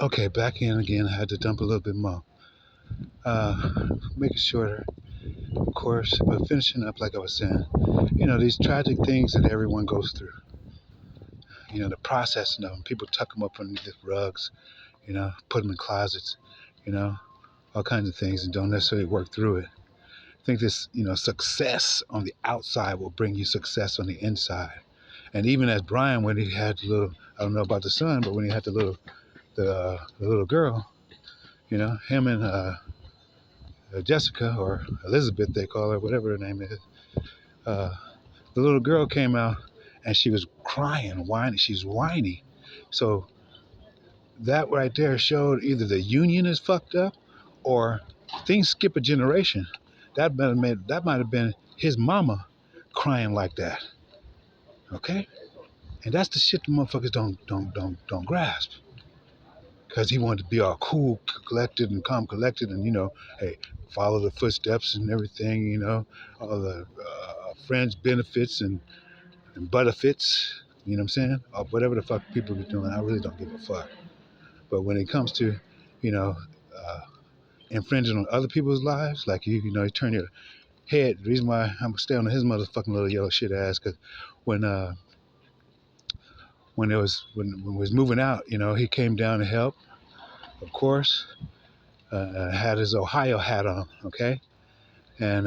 Okay, back in again. I had to dump a little bit more. Make it shorter, of course, but finishing up like I was saying. These tragic things that everyone goes through. The processing of them. People tuck them up underneath the rugs. Put them in closets. You know, all kinds of things, and don't necessarily work through it. I think this, success on the outside will bring you success on the inside. And even as Brian, when he had the little, I don't know about the son, but when he had the little girl, him and Jessica or Elizabeth, they call her, whatever her name is. Uh, the little girl came out and she was crying, whining. She's whiny. So that right there showed either the union is fucked up or things skip a generation. That might have been his mama crying like that. Okay? And that's the shit the motherfuckers don't grasp. Because he wanted to be all cool, collected, and calm, collected, and hey, follow the footsteps and everything, all the friends benefits and benefits, you know what I'm saying? Or whatever the fuck people be doing, I really don't give a fuck. But when it comes to, you know, uh, infringing on other people's lives, like you turn your head. The reason why I'm staying on his motherfucking little yellow shit ass, because when when we was moving out, he came down to help, of course. Had his Ohio hat on, okay, and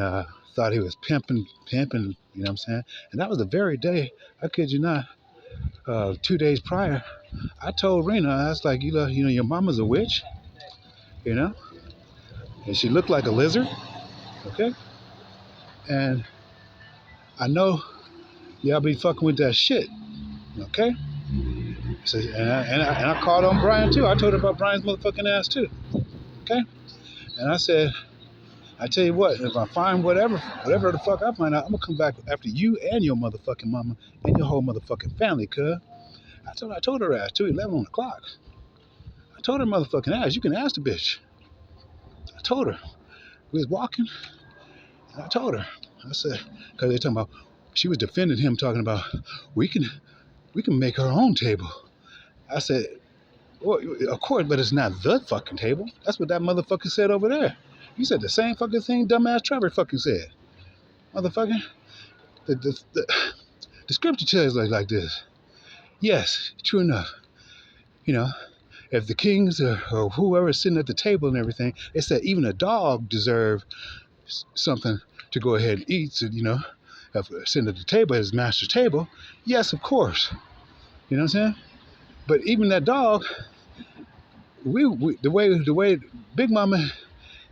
thought he was pimping, you know what I'm saying? And that was the very day, I kid you not, 2 days prior, I told Rena, I was like, your mama's a witch, you know, and she looked like a lizard, okay, and I know y'all be fucking with that shit, okay. So, and I called on Brian too. I told her about Brian's motherfucking ass too, okay. And I said, I tell you what, if I find whatever the fuck I find out, I'm gonna come back after you and your motherfucking mama and your whole motherfucking family, cuz. I told her ass 2:11 on the clock. I told her motherfucking ass, you can ask the bitch. I told her. We was walking, and I told her. I said, cause they talking about, she was defending him, talking about we can make our own table. I said, well, of course, but it's not the fucking table. That's what that motherfucker said over there. You said the same fucking thing dumbass Trevor fucking said. Motherfucker. The scripture tells us like this. Yes, true enough. You know, if the kings or whoever is sitting at the table and everything, it said even a dog deserves something to go ahead and eat. So, if sitting at the table at his master's table, yes, of course. You know what I'm saying? But even that dog, we the way Big Mama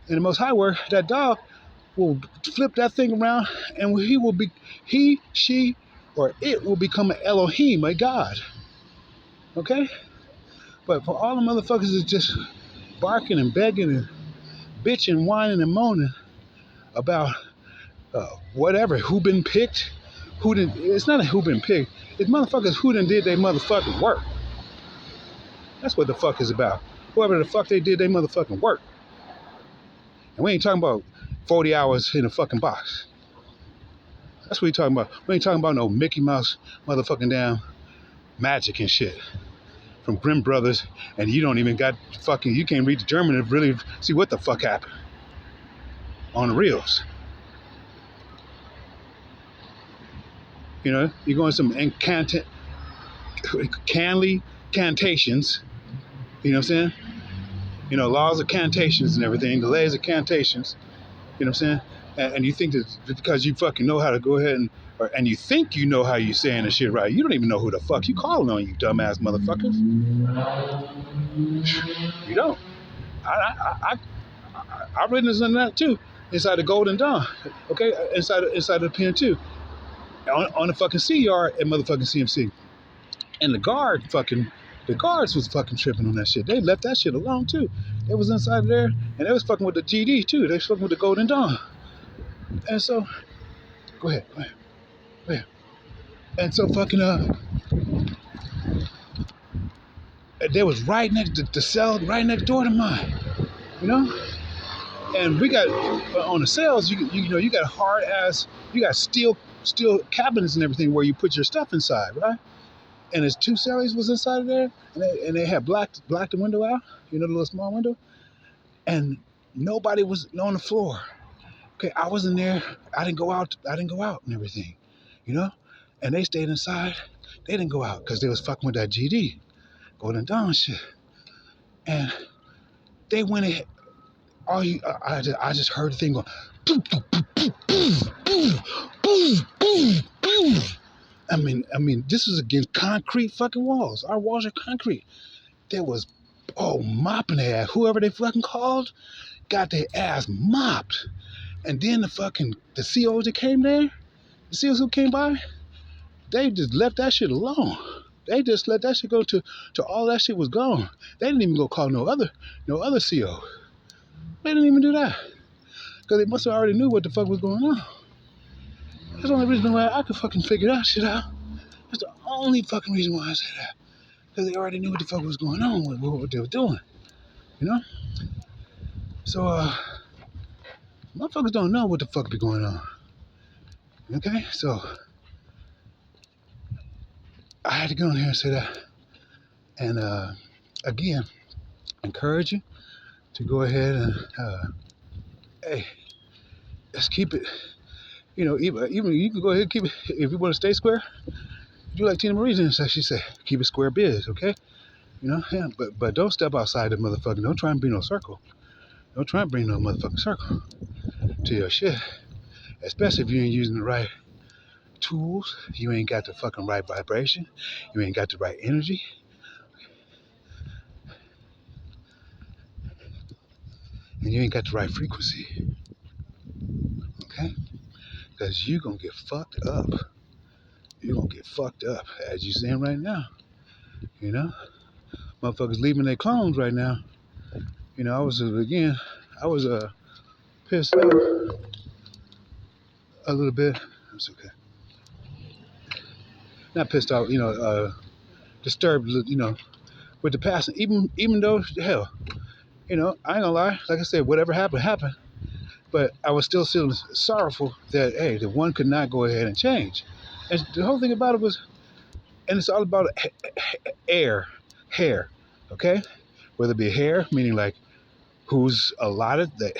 and the Most High were, that dog will flip that thing around, and she, or it will become an Elohim, a God. Okay? But for all the motherfuckers that's just barking and begging and bitching, whining and moaning about whatever, who been picked, who didn't, it's not a who been picked, it's motherfuckers who done did their motherfucking work. That's what the fuck is about. Whoever the fuck they did their motherfucking work. And we ain't talking about 40 hours in a fucking box. That's what we talking about. We ain't talking about no Mickey Mouse motherfucking damn magic and shit from Grimm Brothers, and you don't even got fucking, you can't read the German to really see what the fuck happened on the reels. You're going some cantations, you know what I'm saying? Laws of cantations and everything, delays of cantations, you know what I'm saying? And you think that because you fucking know how to go ahead and you think you know how you saying the shit right, you don't even know who the fuck you calling on, you dumbass motherfuckers. You don't. I've written this in that too, inside the Golden Dawn, okay, inside the pen too, on the fucking C yard at motherfucking CMC, and the guards was fucking tripping on that shit. They left that shit alone too. They was inside there, and they was fucking with the GD too. They was fucking with the Golden Dawn, and so go ahead. And so fucking they was right next to the cell, right next door to mine, And we got on the cells, you got hard ass, you got steel cabinets and everything where you put your stuff inside, right? and his two cellies was inside of there, and they had blacked the window out, the little small window, and nobody was on the floor. Okay, I was in there. I didn't go out. And everything, you know, and they stayed inside. They didn't go out because they was fucking with that GD, Golden Dawn shit, and they went ahead. I just heard the thing going, boom, boom, boom, boom, boom, boom, boom, boom. I mean, this was against concrete fucking walls. Our walls are concrete. There was, mopping their ass. Whoever they fucking called got their ass mopped. And then the COs that came there, the COs who came by, they just left that shit alone. They just let that shit go to all that shit was gone. They didn't even go call no other CO. They didn't even do that. Because they must have already knew what the fuck was going on. That's the only reason why I could fucking figure that shit out. That's the only fucking reason why I say that. Because they already knew what the fuck was going on with what they were doing. So, motherfuckers don't know what the fuck be going on. Okay? So, I had to go in here and say that. And, again, encourage you to go ahead and, hey, let's keep it, even you can go ahead and keep it, if you want to stay square, do like Tina Marie did, she said, keep it square biz, okay? Yeah, but don't step outside the motherfucking, don't try and be no circle. Don't try and bring no motherfucking circle to your shit, especially if you ain't using the right tools, you ain't got the fucking right vibration, you ain't got the right energy, and you ain't got the right frequency, okay? Because you gonna get fucked up. You're gonna get fucked up, as you saying right now, Motherfuckers leaving their clones right now. I was pissed off a little bit. That's okay. Not pissed off, disturbed, with the passing. Even though, hell, I ain't gonna lie. Like I said, whatever happened. But I was still sorrowful that, hey, the one could not go ahead and change. And the whole thing about it was, and it's all about hair, okay? Whether it be hair, meaning like who's allotted the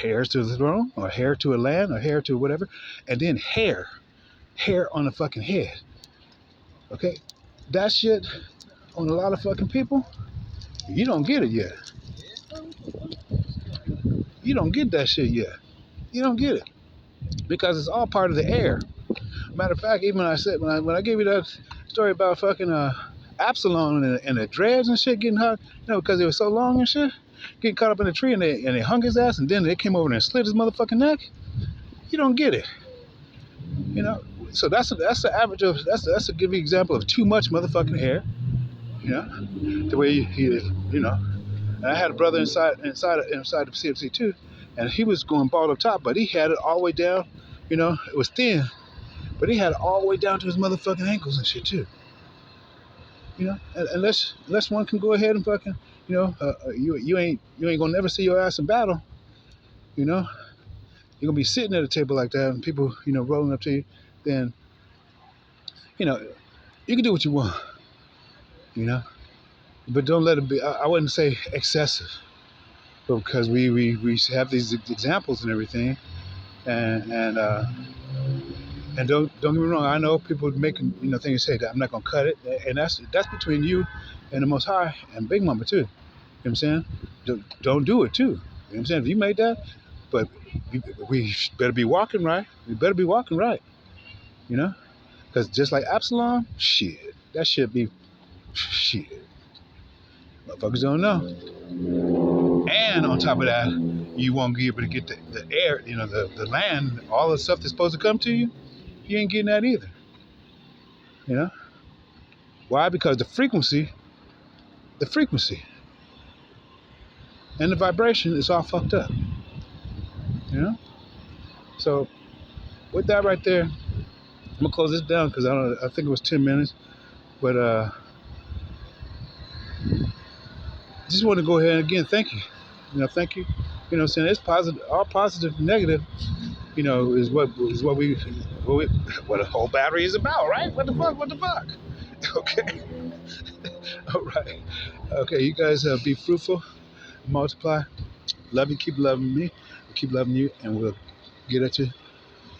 heirs to the throne, or heir to a land, or heir to whatever, and then hair on the fucking head, okay? That shit on a lot of fucking people, you don't get it yet. You don't get that shit yet. You don't get it because it's all part of the air. Matter of fact, even when I gave you that story about fucking Absalom and the dreads and shit getting hot, because they were so long and shit, getting caught up in the tree and they hung his ass and then they came over and slit his motherfucking neck. You don't get it, So that's the average of that's a give you example of too much motherfucking hair, the way he. And I had a brother inside of CFC too, and he was going bald up top, but he had it all the way down. It was thin, but he had it all the way down to his motherfucking ankles and shit too. Unless one can go ahead and fucking, you ain't gonna never see your ass in battle. You're gonna be sitting at a table like that, and people, rolling up to you. Then, you can do what you want. But don't let it be. I wouldn't say excessive, but because we have these examples and everything, and don't get me wrong. I know people making things say that I'm not gonna cut it, and that's between you and the Most High and Big Mama too. You know what I'm saying? Don't do it too. You know what I'm saying? If you made that, but we better be walking right. We better be walking right. Because just like Absalom, shit, that shit be shit. Motherfuckers don't know. And on top of that, you won't be able to get the air, the land, all the stuff that's supposed to come to you. You ain't getting that either. Why? Because the frequency and the vibration is all fucked up. So with that right there, I'm gonna close this down because I think it was 10 minutes, but just want to go ahead and again thank you. Thank you. Saying it's positive, all positive, negative. Is what the whole battery is about, right? What the fuck? Okay. All right. Okay. You guys be fruitful, multiply, love you, keep loving me, keep loving you, and we'll get at you,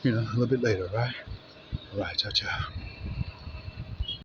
a little bit later. All right. All right. Ciao, ciao.